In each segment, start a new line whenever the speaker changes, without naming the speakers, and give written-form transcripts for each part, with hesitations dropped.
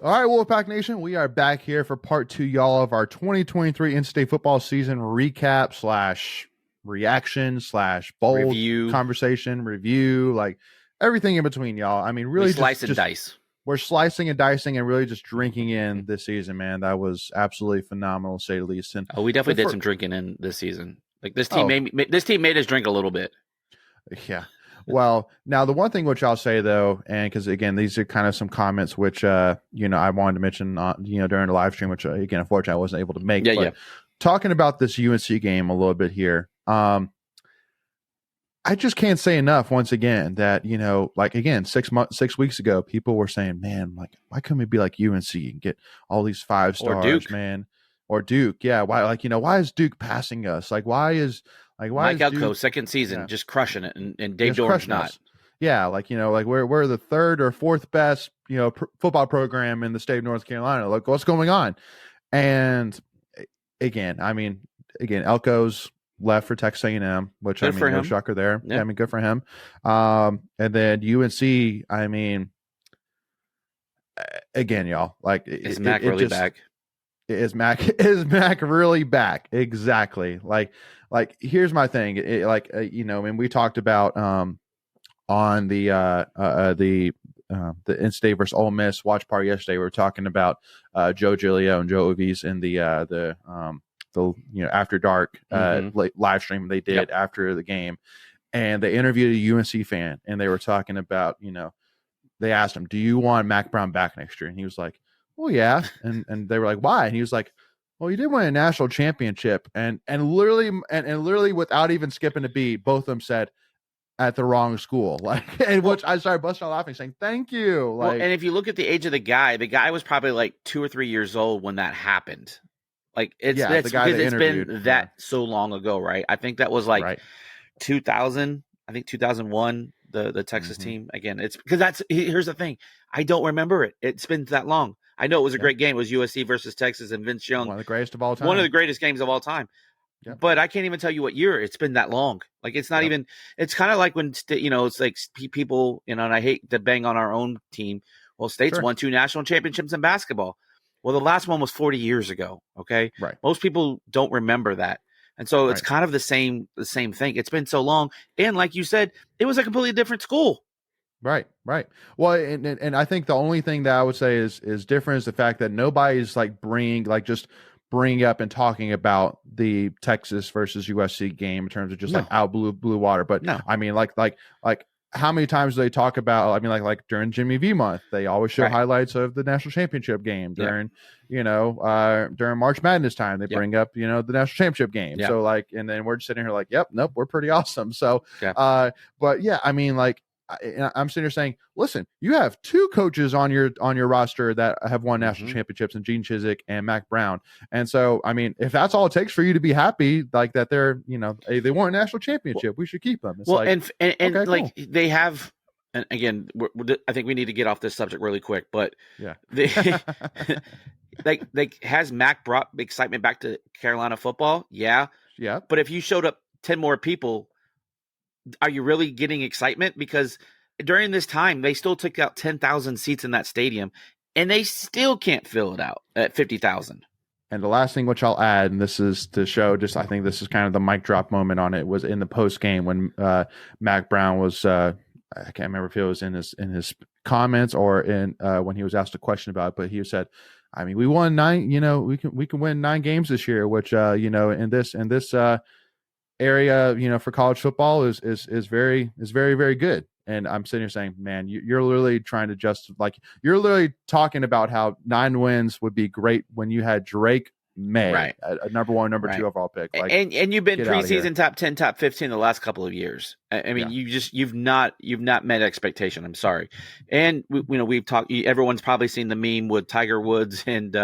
All right, Wolfpack Nation, we are back here for part 2, y'all, of our 2023 in-state football season recap slash reaction slash bold
Review.
conversation, review, like everything in between, y'all. I mean, really
We slice and dice.
We're slicing and dicing and really just drinking in this season, man. That was absolutely phenomenal, to say the least. And
we definitely did some drinking in this season. Like this team made us drink a little bit.
Yeah. Well, now the one thing which I'll say though, and because again, these are kind of some comments which I wanted to mention, during the live stream, which again, unfortunately, I wasn't able to make.
Yeah.
Talking about this UNC game a little bit here, I just can't say enough. Once again, that again, 6 weeks ago, people were saying, "Man, like, why couldn't we be like UNC and get all these 5 stars, man?" Or Duke, yeah. Why, why is Duke passing us? Why is
Mike Elko,
Duke,
second season, just crushing it, and Dave Doran's not.
Us. Yeah, we're the 3rd or 4th best football program in the state of North Carolina. Like, what's going on? And again, Elko's left for Texas A&M, which
good for
no
him.
shocker there.
Yeah.
I mean, good for him. And then UNC, I mean, again, y'all,
is Mac really back?
Is Mac really back? Exactly. Like here's my thing. We talked about on the in-state versus Ole Miss watch party yesterday. We were talking about Joe Giglio and Joe Ovies in the after dark live stream they did after the game, and they interviewed a UNC fan, and they were talking about they asked him, "Do you want Mac Brown back next year?" And he was like, "Well, yeah." And they were like, "Why?" And he was like, "Well, you did win a national championship." And literally without even skipping a beat, both of them said, "At the wrong school." Which I started busting out laughing, saying, "Thank you."
And if you look at the age of the guy was probably like 2 or 3 years old when that happened. It's because it's been that so long ago, right? I think that was 2000. I think 2001. The Texas team again. It's because here's the thing. I don't remember it. It's been that long. I know it was a great game. It was USC versus Texas and Vince Young.
One of the greatest of all time.
One of the greatest games of all time. Yep. But I can't even tell you what year. It's been that long. It's not even. It's kind of like when it's like people. And I hate to bang on our own team. Well, State's won 2 national championships in basketball. Well, the last one was 40 years ago. Okay,
right.
Most people don't remember that, and so it's kind of the same thing. It's been so long, and like you said, it was a completely different school.
Right. Well, and I think the only thing that I would say is different is the fact that nobody's bringing up and talking about the Texas versus USC game in terms of just out blue water. But
no.
I mean, how many times do they talk about? I mean, like during Jimmy V month, they always show highlights of the national championship game. During during March Madness time, they bring up the national championship game.
Yeah.
So and then we're just sitting here yep, nope, we're pretty awesome. So, but yeah, I mean, I'm sitting here saying, listen, you have 2 coaches on your roster that have won national championships, and Gene Chizik and Mac Brown. And so, I mean, if that's all it takes for you to be happy, that they're, they won a national championship, we should keep them. It's
cool. They have, and again, I think we need to get off this subject really quick, but has Mac brought excitement back to Carolina football? Yeah. But if you showed up 10 more people, are you really getting excitement? Because during this time, they still took out 10,000 seats in that stadium, and they still can't fill it out at 50,000.
And the last thing which I'll add, and this is to show, I think this is kind of the mic drop moment on it, was in the post game when Mac Brown was, I can't remember if it was in his comments or in when he was asked a question about it, but he said, I mean, we won 9, we can win 9 games this year, which in this area, for college football is very, very good. And I'm sitting here saying, man, you're literally trying to you're literally talking about how 9 wins would be great when you had Drake May, a number 1, number 2 overall pick.
And you've been preseason top 10, top 15 the last couple of years. I mean, you've not met expectation. I'm sorry. And we've talked. Everyone's probably seen the meme with Tiger Woods and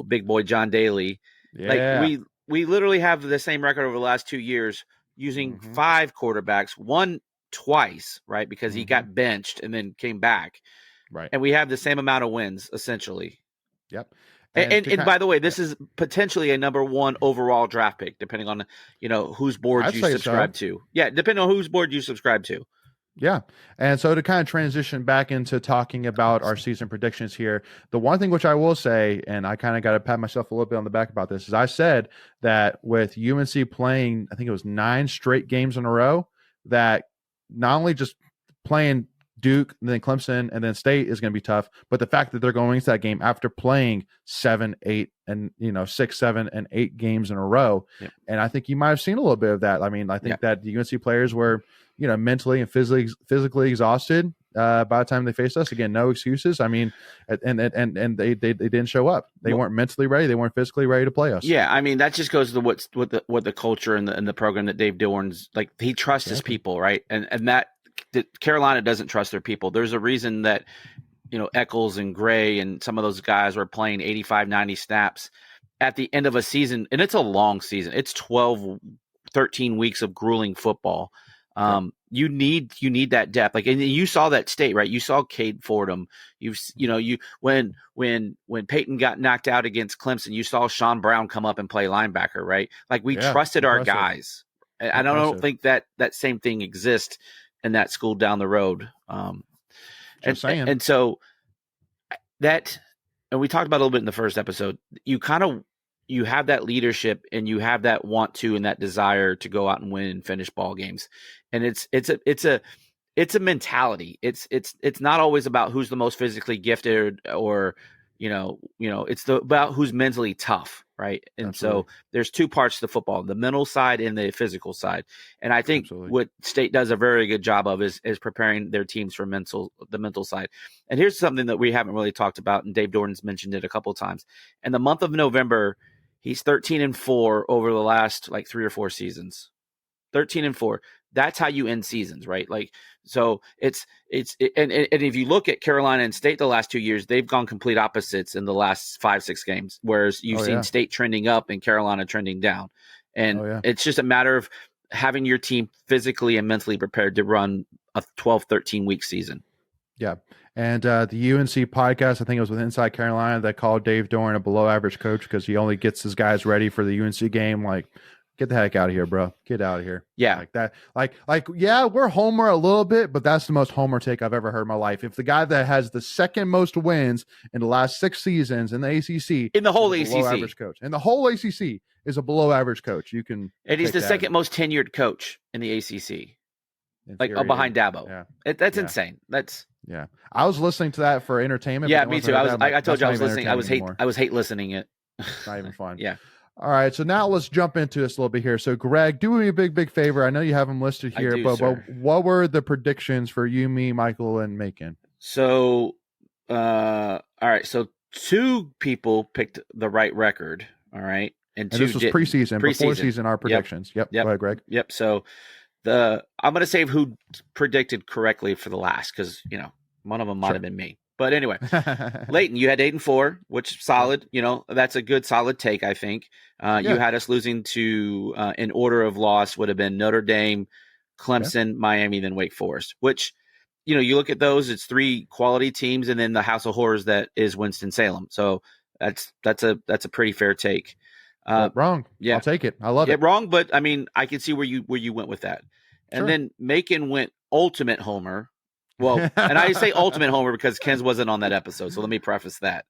big boy John Daly.
Yeah.
We literally have the same record over the last 2 years using 5 quarterbacks, one twice, right? Because he got benched and then came back.
Right.
And we have the same amount of wins, essentially.
Yep.
And by the way, this is potentially a number 1 overall draft pick, depending on whose board you subscribe to. Yeah, depending on whose board you subscribe to.
Yeah. And so to kind of transition back into talking about our season predictions here, the one thing which I will say, and I kind of got to pat myself a little bit on the back about this, is I said that with UNC playing, I think it was 9 straight games in a row, that not only just playing Duke and then Clemson and then State is going to be tough, but the fact that they're going into that game after playing 7, 8, and 6, 7, and 8 games in a row.
Yep.
And I think you might have seen a little bit of that. I mean, I think that the UNC players were mentally and physically exhausted by the time they faced us. Again, no excuses. I mean, and they didn't show up. They weren't mentally ready. They weren't physically ready to play us.
Yeah, I mean, that just goes to what the culture and the program that Dave Dorn's like. He trusts his people, right? And that Carolina doesn't trust their people. There's a reason that Eccles and Gray and some of those guys were playing 85, 90 snaps at the end of a season, and it's a long season. It's 12, 13 weeks of grueling football. You need that depth. Like, and you saw that State, right? You saw Cade Fordham. When Payton got knocked out against Clemson, you saw Sean Brown come up and play linebacker, right? Like, we trusted our guys. I don't think that same thing exists in that school down the road. And so that, and we talked about it a little bit in the first episode, you have that leadership and you have that want to and that desire to go out and win and finish ball games. And it's a mentality. It's not always about who's the most physically gifted or it's about who's mentally tough, right? And Absolutely. So there's 2 parts to football, the mental side and the physical side. And I think Absolutely. What State does a very good job of is preparing their teams for the mental side. And here's something that we haven't really talked about, and Dave Dorn's mentioned it a couple of times. In the month of November, he's 13-4 over the last 3 or 4 seasons. 13-4. That's how you end seasons, right? Like, so and if you look at Carolina and State the last 2 years, they've gone complete opposites in the last 5, 6 games, whereas you've seen State trending up and Carolina trending down. And it's just a matter of having your team physically and mentally prepared to run a 12, 13-week season.
Yeah. And the UNC podcast, I think it was with Inside Carolina, that called Dave Dorn a below-average coach because he only gets his guys ready for the UNC game. Like, get the heck out of here, bro. Get out of here.
Yeah.
Like that. Like, yeah, we're Homer a little bit, but that's the most Homer take I've ever heard in my life. If the guy that has the second most wins in the last 6 seasons in the ACC,
in the whole ACC,
below-average coach, and the whole ACC is a below-average coach, you can.
And he's the second most tenured coach in the ACC, behind Dabo.
Yeah.
That's insane.
Yeah. I was listening to that for entertainment.
Yeah, me too. I told you I was listening. I was hate listening it.
Not even fun.
Yeah.
All right, so now let's jump into this a little bit here. So, Greg, do me a big favor. I know you have them listed here, but what were the predictions for you, me, Michael, and Macon?
So, all right. So, 2 people picked the right record. All right, and 2
this was preseason. Before season, our predictions. Yep. Go ahead, Greg.
Yep. So, I'm going to save who predicted correctly for the last because one of them might have been me. But anyway, Leighton, you had 8-4, which solid. That's a good solid take, I think. You had us losing to, in order of loss, would have been Notre Dame, Clemson, Miami, then Wake Forest. Which, you look at those, it's 3 quality teams, and then the House of Horrors that is Winston-Salem. So that's a pretty fair take.
Wrong. Yeah, I'll take it. I love it.
Wrong, but I mean, I can see where you went with that. And then Macon went ultimate Homer. Well, and I say ultimate Homer because Ken's wasn't on that episode, so let me preface that.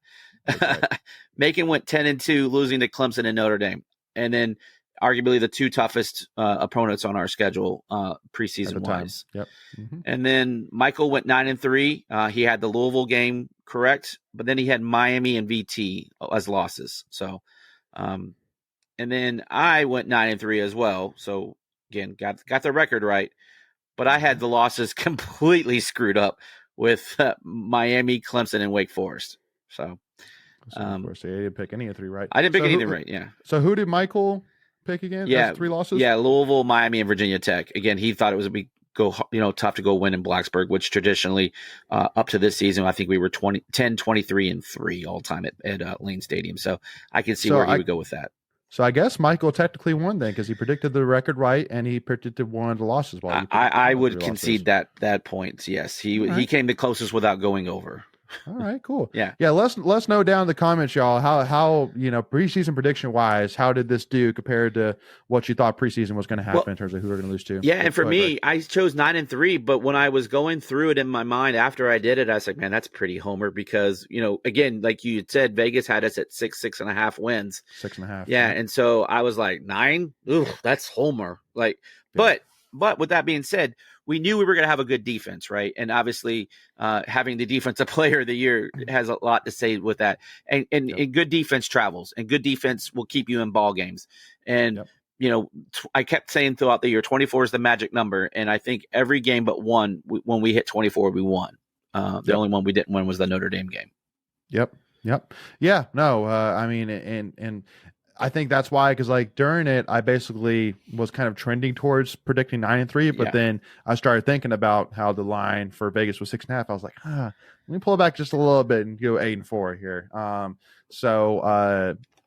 Right. Macon went 10-2, losing to Clemson and Notre Dame, and then arguably the 2 toughest opponents on our schedule preseason wise.
Yep. Mm-hmm.
And then Michael went 9-3. He had the Louisville game correct, but then he had Miami and VT as losses. So, and then I went 9-3 as well. So again, got the record right. But I had the losses completely screwed up with Miami, Clemson, and Wake Forest. So,
of course, you didn't pick any of 3 right.
I didn't pick any of 3 right. Yeah.
So who did Michael pick again?
Yeah,
That's 3 losses.
Yeah, Louisville, Miami, and Virginia Tech. Again, he thought it was tough to go win in Blacksburg, which traditionally up to this season, I think we were 10, 23-3 all time at Lane Stadium. So I can see where he would go with that.
So I guess Michael technically won then because he predicted the record right and he predicted one of the losses.
I would concede that point. Yes, he came the closest without going over.
All right, cool.
Yeah.
Let's know down in the comments, y'all, how preseason prediction wise, how did this do compared to what you thought preseason was going to happen in terms of who we're going to lose to?
Yeah, and for me, I chose 9-3, but when I was going through it in my mind after I did it, I was like, man, that's pretty homer because again, like you had said, Vegas had us at 6.5 wins,
6.5.
Yeah, and so I was like 9. Ooh, that's homer. Like, but with that being said, we knew we were going to have a good defense, right? And obviously, having the defensive player of the year has a lot to say with that. And good defense travels, and good defense will keep you in ball games. And I kept saying throughout the year, 24 is the magic number. And I think every game but one, when we hit 24, we won. The only one we didn't win was the Notre Dame game.
Yep. Yeah. No. I mean, and I think that's why, because like during it, I basically was kind of trending towards predicting 9-3, but then I started thinking about how the line for Vegas was 6.5. I was like, let me pull it back just a little bit and go 8-4 here.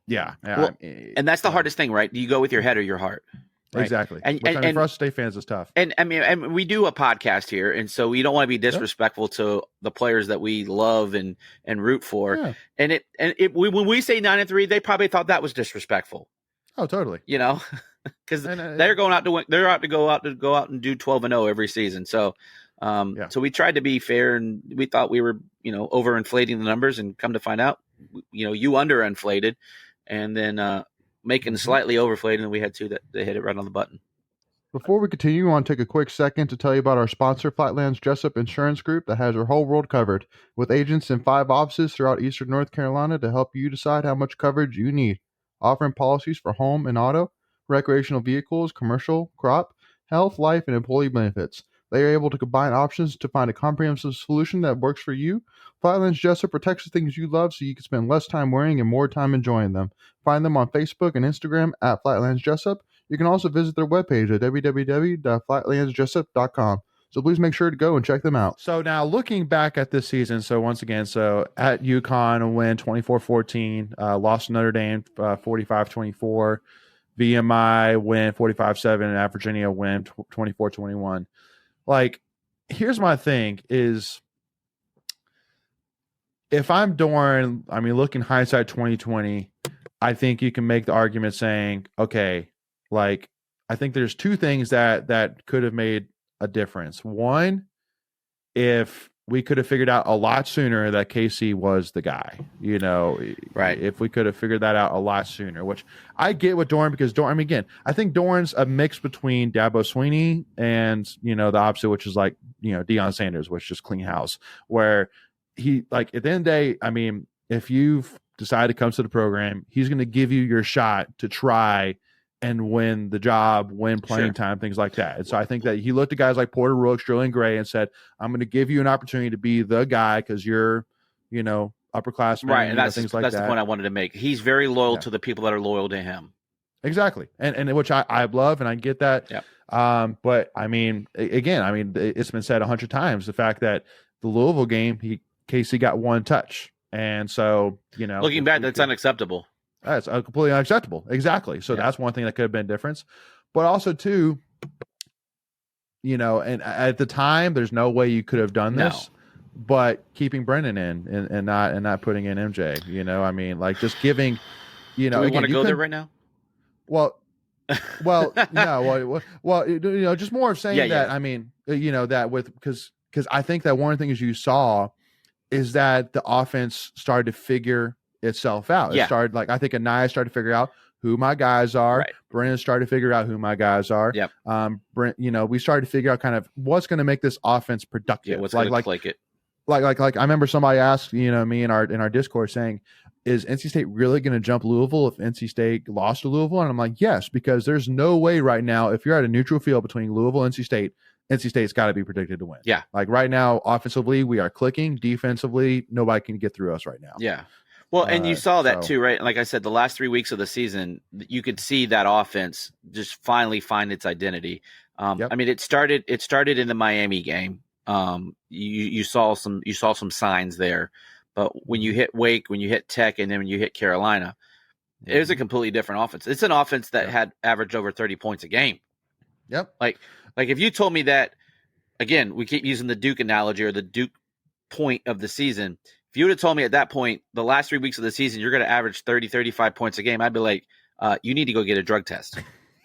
Yeah.
Well, and that's the hardest thing, right? Do you go with your head or your heart? Right?
Exactly. And for us State fans, it's tough.
And I mean, and we do a podcast here, and so we don't want to be disrespectful to the players that we love and root for. Yeah. And when we say 9-3, they probably thought that was disrespectful.
Oh, totally.
Because they're going out to win. They're out to go out and do 12-0 every season. So, so we tried to be fair, and we thought we were, overinflating the numbers, and come to find out, you underinflated, and then making slightly overflated, and we had two that hit it right on the button.
Before we continue, I want to take a quick second to tell you about our sponsor, Flightland's Jessup Insurance Group, that has your whole world covered, with agents in 5 offices throughout eastern North Carolina to help you decide how much coverage you need, offering policies for home and auto, recreational vehicles, commercial, crop, health, life, and employee benefits. They are able to combine options to find a comprehensive solution that works for you. Flightland's Jessup protects the things you love so you can spend less time worrying and more time enjoying them. Find them on Facebook and Instagram at Flightlands Jessup. You can also visit their webpage at www.flightlandsjessup.com. So please make sure to go and check them out. So now looking back at this season, once again, at UConn, a win 24-14, lost to Notre Dame 45-24, VMI win 45-7, and at Virginia win 24-21. Like, here's my thing is, if I'm Doran, I mean, looking hindsight 2020, I think you can make the argument saying, okay, like, I think there's 2 things that could have made a difference. One, if we could have figured out a lot sooner that KC was the guy,
right?
If we could have figured that out a lot sooner, which I get with Doran, because Doran, I mean, again, I think Doran's a mix between Dabo Swinney and, the opposite, which is like, Deion Sanders, which is clean house, where he, like, at the end of the day, I mean, if you've decided to come to the program, he's going to give you your shot to try and win the job, win playing time, things like that. And so I think that he looked at guys like Porter Rooks, Julian Gray, and said, I'm going to give you an opportunity to be the guy because you're, upperclassmen.
Right, and that's
things like
that's
that.
The point I wanted to make. He's very loyal to the people that are loyal to him.
Exactly. And which I love, and I get that.
Yep.
But I mean, again, it's been said 100 times, the fact that the Louisville game, Casey got 1 touch. And so,
looking back, that's unacceptable.
That's completely unacceptable. Exactly. So that's one thing that could have been a difference. But also, too, and at the time, there's no way you could have done this. But keeping Brennan in and not putting in MJ, I mean, like, just giving,
Do we want to go there right now?
Well, no. Well, just more of saying that. I mean, that because I think that one of the things you saw is that the offense started to figure itself out. It started, like, I think Anaya started to figure out who my guys are.
Right.
Brennan started to figure out who my guys are.
Yep.
We started to figure out kind of what's going to make this offense productive.
Yeah, what's going to click it.
Like I remember somebody asked, me in our Discord saying, is NC State really going to jump Louisville if NC State lost to Louisville? And I'm like, yes, because there's no way right now, if you're at a neutral field between Louisville and NC State's got to be predicted to win.
Yeah.
Like right now, offensively, we are clicking. Defensively, nobody can get through us right now.
Yeah. Well, and you saw that too, right? Like I said, the last 3 weeks of the season, you could see that offense just finally find its identity. I mean, it started in the Miami game. You saw some signs there, but when you hit Wake, when you hit Tech, and then when you hit Carolina, it was a completely different offense. It's an offense that had averaged over 30 points a game.
Yep.
Like if you told me that, again, we keep using the Duke analogy or the Duke point of the season, if you would have told me at that point, the last 3 weeks of the season, you're going to average 30, 35 points a game, I'd be like, you need to go get a drug test.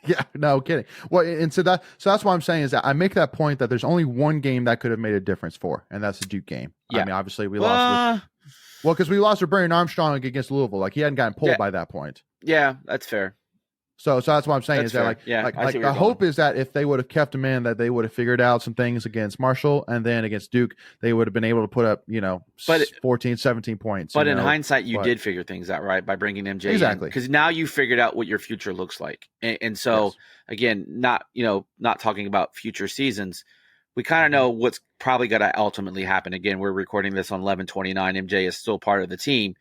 Yeah, no kidding. Well, and so that's what I'm saying is that I make that point that there's only one game that could have made a difference for, and that's the Duke game. Yeah. I mean, obviously we lost. Because we lost with Brennan Armstrong against Louisville. Like, he hadn't gotten pulled by that point.
Yeah, that's fair.
So that's what I'm saying the hope is that if they would have kept him in, that they would have figured out some things against Marshall, and then against Duke, they would have been able to put up, 14, 17 points.
But in hindsight, you did figure things out, right? By bringing MJ
exactly.
Because now you figured out what your future looks like. And so, again, not talking about future seasons, we kind of know what's probably going to ultimately happen. Again, we're recording this on 11/29. MJ is still part of the team.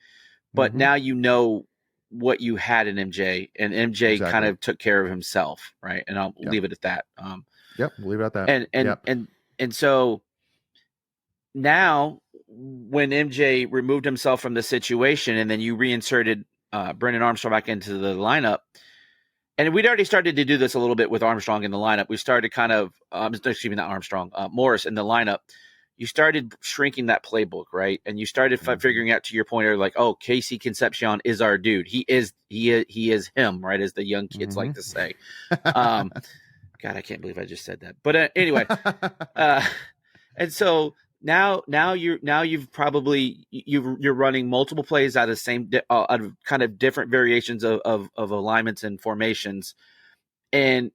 But now you know what you had in MJ, and MJ kind of took care of himself, right? And I'll leave it at that.
We'll leave it at that.
And so now, when MJ removed himself from the situation, and then you reinserted Brennan Armstrong back into the lineup, and we'd already started to do this a little bit with Armstrong in the lineup. We started kind of, not Armstrong, Morris in the lineup. You started shrinking that playbook, right? And you started figuring out, to your point, like, oh, Casey Concepcion is our dude. He is him, right? As the young kids like to say. God, I can't believe I just said that. But anyway, and so now you've probably you're running multiple plays out of out of kind of different variations of alignments and formations, and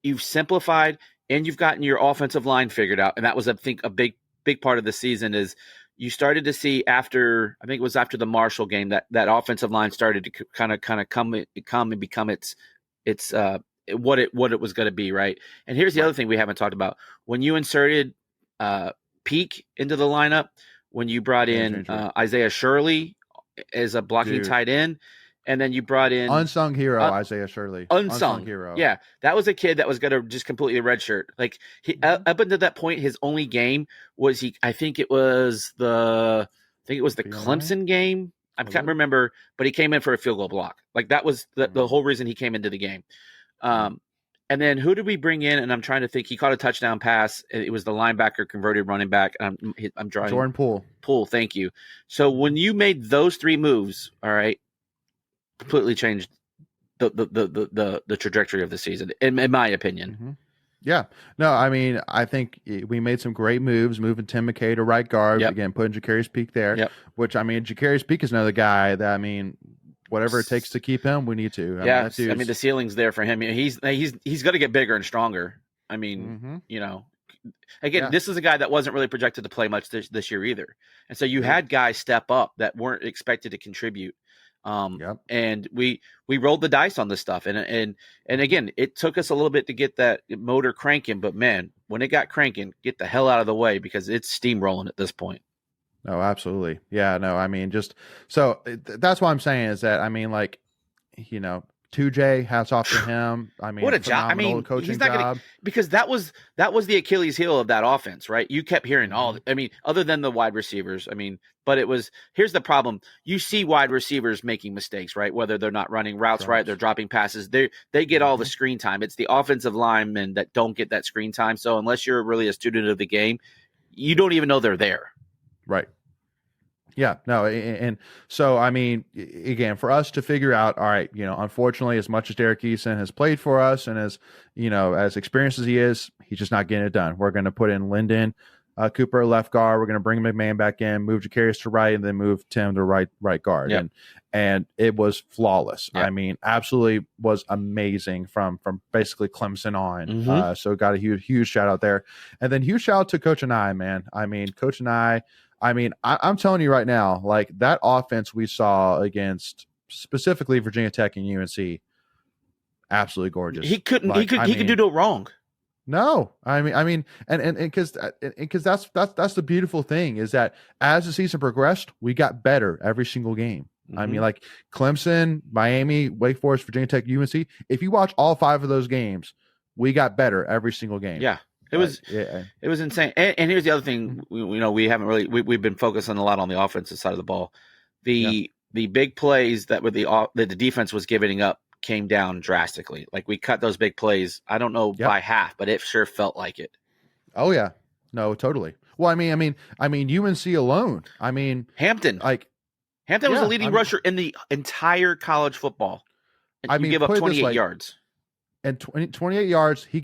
you've simplified, and you've gotten your offensive line figured out. And that was, I think, a big part of the season is you started to see after the Marshall game that offensive line started to kind of come and become its what it was going to be, right? And here's the other thing we haven't talked about. When you inserted Peak into the lineup, when you brought in Isaiah Shirley as a blocking tight end, and then you brought in
unsung hero Isaiah Shirley.
Unsung hero. Yeah, that was a kid that was going to just completely redshirt. Like, up until that point, his only game was I think it was the Clemson game. I can't remember, but he came in for a field goal block. Like, that was the whole reason he came into the game. And then who did we bring in? And I'm trying to think. He caught a touchdown pass. It was the linebacker converted running back. I'm drawing
Jordan Poole.
Poole, thank you. So when you made those three moves, all right, completely changed the trajectory of the season, in my opinion.
Yeah. No, I mean, I think we made some great moves, moving Tim McKay to right guard, again, putting Jacarius Peak there, which, I mean, Jacarius Peak is another guy that, I mean, whatever it takes to keep him, we need to.
I mean, the ceiling's there for him. He's going to get bigger and stronger. I mean, again, this is a guy that wasn't really projected to play much this year either. And so you had guys step up that weren't expected to contribute. And we rolled the dice on this stuff. And again, it took us a little bit to get that motor cranking, but man, when it got cranking, get the hell out of the way, because it's steamrolling at this point.
Oh, absolutely. Yeah, no, I mean, that's what I'm saying is that, I mean, like, 2J, hats off to him. I mean,
what a job! I mean,
coaching
he's not
job.
Because that was the Achilles heel of that offense, right? You kept hearing I mean, other than the wide receivers, I mean, but here's the problem: you see wide receivers making mistakes, right? Whether they're not running routes right, they're dropping passes. They get all the screen time. It's the offensive linemen that don't get that screen time. So unless you're really a student of the game, you don't even know they're there.
Right. Yeah, no, and so, I mean, again, for us to figure out, all right, unfortunately, as much as Derek Eason has played for us and as experienced as he is, he's just not getting it done. We're going to put in Lyndon Cooper left guard. We're going to bring McMahon back in, move Jacarius to right, and then move Tim to right guard. Yep. And it was flawless. Yep. I mean, absolutely was amazing from basically Clemson on. So got a huge shout out there, and then huge shout out to Coach and I, man. I mean, Coach and I mean, I'm telling you right now, like, that offense we saw against specifically Virginia Tech and UNC, absolutely gorgeous.
He could do no wrong.
No, I mean, and because that's the beautiful thing is that as the season progressed, we got better every single game. I mean, like Clemson, Miami, Wake Forest, Virginia Tech, UNC. If you watch all 5 of those games, we got better every single game.
Yeah. It was insane. And here's the other thing, we haven't really, we've been focusing a lot on the offensive side of the ball. The big plays that the defense was giving up came down drastically. Like, we cut those big plays, I don't know by half, but it sure felt like it.
Oh yeah, no, totally. Well, I mean, UNC alone. I mean,
Hampton was the leading rusher in the entire college football. He gave up 28 yards.
And 28 yards, he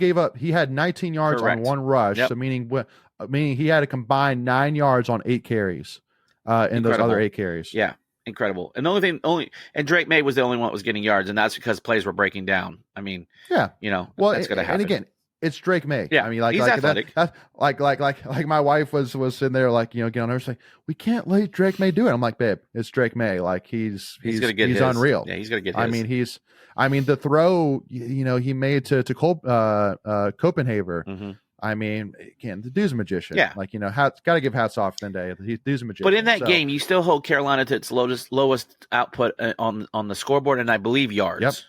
had 19 yards on one rush. Yep. So meaning he had a combined 9 yards on 8 carries in those other 8 carries.
Yeah, incredible. And and Drake May was the only one that was getting yards, and that's because plays were breaking down. I mean,
well,
that's going to happen.
And again, it's Drake May.
Yeah,
I mean,
he's athletic.
Like my wife was sitting there, like, getting on her saying, we can't let Drake May do it. I'm like, babe, it's Drake May. Like he's unreal.
Yeah, he's gonna get his.
I mean, the throw, he made to Copenhagen.
Mm-hmm.
I mean, again, the dude's a magician.
Yeah,
like got to give hats off the day. The dude's a magician.
But in that game, you still hold Carolina to its lowest output on the scoreboard, and I believe yards.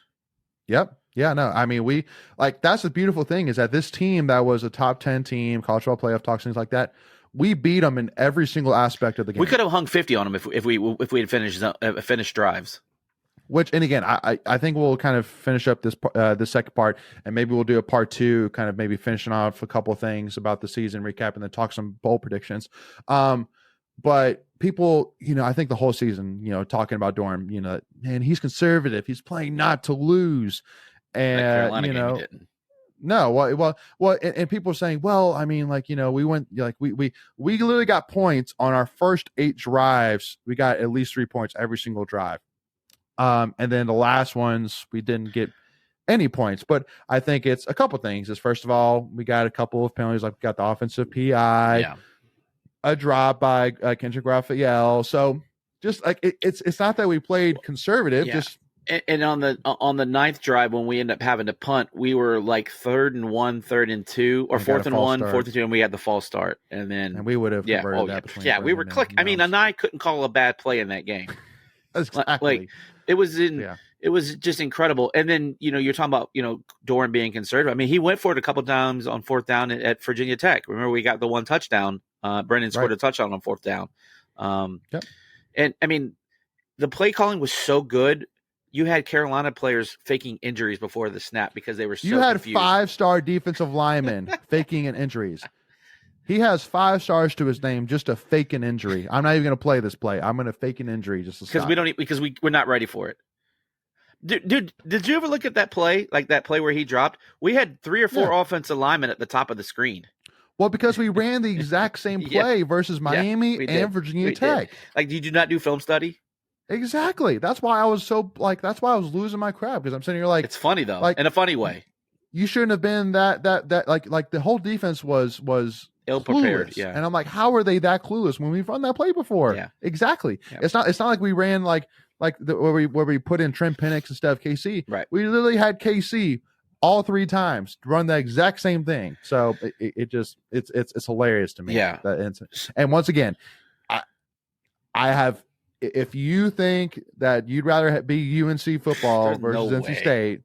Yep. Yeah, no, I mean, that's the beautiful thing is that this team that was a top 10 team, college football playoff talks, things like that, we beat them in every single aspect of the game.
We could have hung 50 on them if we had finished drives.
Which, and again, I think we'll kind of finish up this second part, and maybe we'll do a part 2, kind of maybe finishing off a couple of things about the season, recap, and then talk some bowl predictions. But people, I think the whole season, talking about Dorm, man, he's conservative. He's playing not to lose. And, no, well, and people are saying, well, I mean, we went, we literally got points on our first 8 drives. We got at least 3 points every single drive. And then the last ones, we didn't get any points, but I think it's a couple things. Is first of all, we got a couple of penalties, like we got the offensive PI, a drop by Kendrick Raphael. So just like it's not that we played conservative, just.
And on the 9th drive, when we ended up having to punt, we were like 3rd and 1, 3rd and 2, or 4th and 1, 4th and 2, and we had the false start. And
we would have converted that.
We were clicking. I mean, and I couldn't call a bad play in that game.
Exactly.
It was just incredible. And then, you're talking about, Doran being conservative. I mean, he went for it a couple times on 4th down at Virginia Tech. Remember, we got the one touchdown. Brendan scored a touchdown on 4th down. And I mean, the play calling was so good. You had Carolina players faking injuries before the snap because they were so confused. You had
5-star defensive linemen faking an injuries. He has 5 stars to his name just to fake an injury. I'm not even going to play this play. I'm going to fake an injury just to stop.
We're not ready for it. Dude, did you ever look at that play, like that play where he dropped? We had 3 or 4 offensive linemen at the top of the screen.
Well, because we ran the exact same play versus Miami and Virginia Tech.
Like, did you not do film study?
Exactly. That's why I was that's why I was losing my crap, because I'm sitting here like,
it's funny though, in a funny way.
You shouldn't have been that like the whole defense was
ill prepared.
Clueless. Yeah. And I'm like, how are they that clueless when we've run that play before?
Yeah.
Exactly. Yeah. It's not like we ran where we put in Trent Penix instead of KC.
Right.
We literally had KC all 3 times to run the exact same thing. So it's hilarious to me.
Yeah.
And once again, I have. If you think that you'd rather be UNC football versus NC State,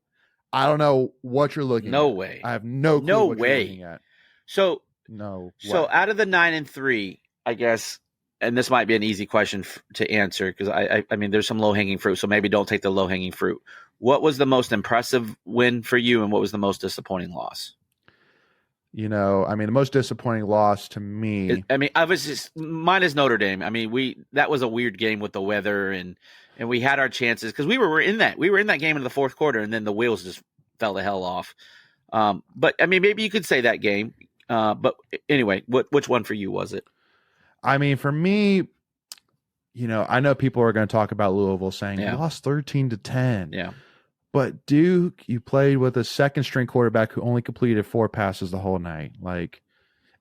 I don't know what you're looking at.
No way.
I have no clue what you're looking at.
So out of the 9-3, I guess, and this might be an easy question to answer because I mean, there's some low-hanging fruit, so maybe don't take the low-hanging fruit. What was the most impressive win for you, and what was the most disappointing loss?
I mean, the most disappointing loss to me.
Mine is Notre Dame. I mean, that was a weird game with the weather, and we had our chances because we were in that game in the 4th quarter, and then the wheels just fell the hell off. But I mean, maybe you could say that game. But anyway, which one for you was it?
I mean, for me, I know people are going to talk about Louisville saying we lost 13-10.
Yeah.
But Duke, you played with a 2nd-string quarterback who only completed 4 passes the whole night. Like,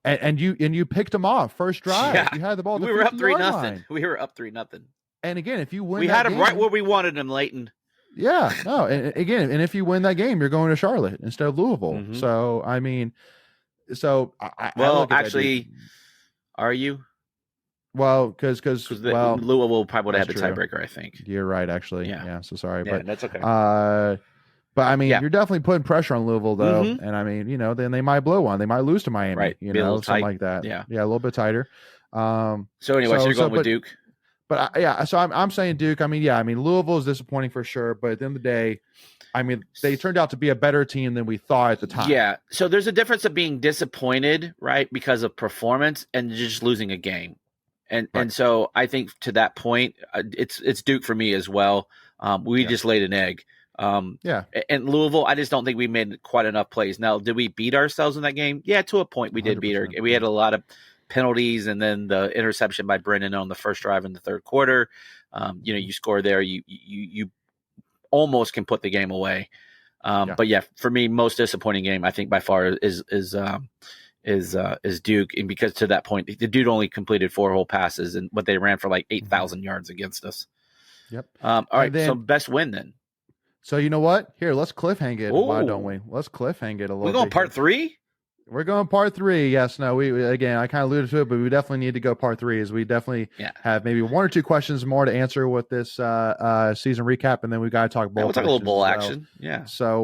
and you picked him off first drive. Yeah. You had the ball. At the
we were up 3-0. We were up 3-0.
And again, if you win,
we had him right where we wanted him, Leighton.
Yeah, no, and if you win that game, you're going to Charlotte instead of Louisville. Mm-hmm. So I mean,
are you?
Well, because
Louisville probably would have had the tiebreaker, I think.
You're right, actually. Yeah. So sorry, but
that's okay.
But I mean, you're definitely putting pressure on Louisville, though, and I mean, then they might blow one. They might lose to Miami,
right?
Something like that.
Yeah,
a little bit tighter.
So anyway, you're going with Duke.
But so I'm saying Duke. I mean, Louisville is disappointing for sure, but at the end of the day, I mean, they turned out to be a better team than we thought at the time.
Yeah. So there's a difference of being disappointed, right, because of performance and just losing a game. And so I think to that point, it's Duke for me as well. We just laid an egg. And Louisville, I just don't think we made quite enough plays. Now, did we beat ourselves in that game? Yeah, to a point we did beat her. We had a lot of penalties, and then the interception by Brennan on the first drive in the third quarter. You score there, you almost can put the game away. But yeah, for me, most disappointing game I think by far is Duke, and because to that point, the dude only completed 4 whole passes, and what they ran for like 8,000 yards against us.
Yep.
All right, so best win then.
So you know what? Here, let's cliffhang it. Ooh. Why don't we? Let's cliffhang it a little.
We're going part 3.
We're going part 3. Yes. No. We again, I kind of alluded to it, but we definitely need to go part 3. As we definitely have maybe 1 or 2 questions more to answer with this season recap, and then we got to talk bowl.
We'll talk a little bowl action. Yeah.
So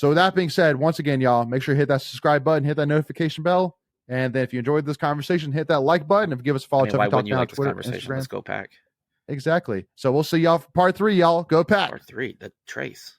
with that being said, once again, y'all, make sure you hit that subscribe button, hit that notification bell, and then if you enjoyed this conversation, hit that like button and give us a follow.
Why wouldn't you like this conversation? Let's go Pack.
Exactly. So we'll see y'all for part 3, y'all. Go Pack.
Part 3, the Trace.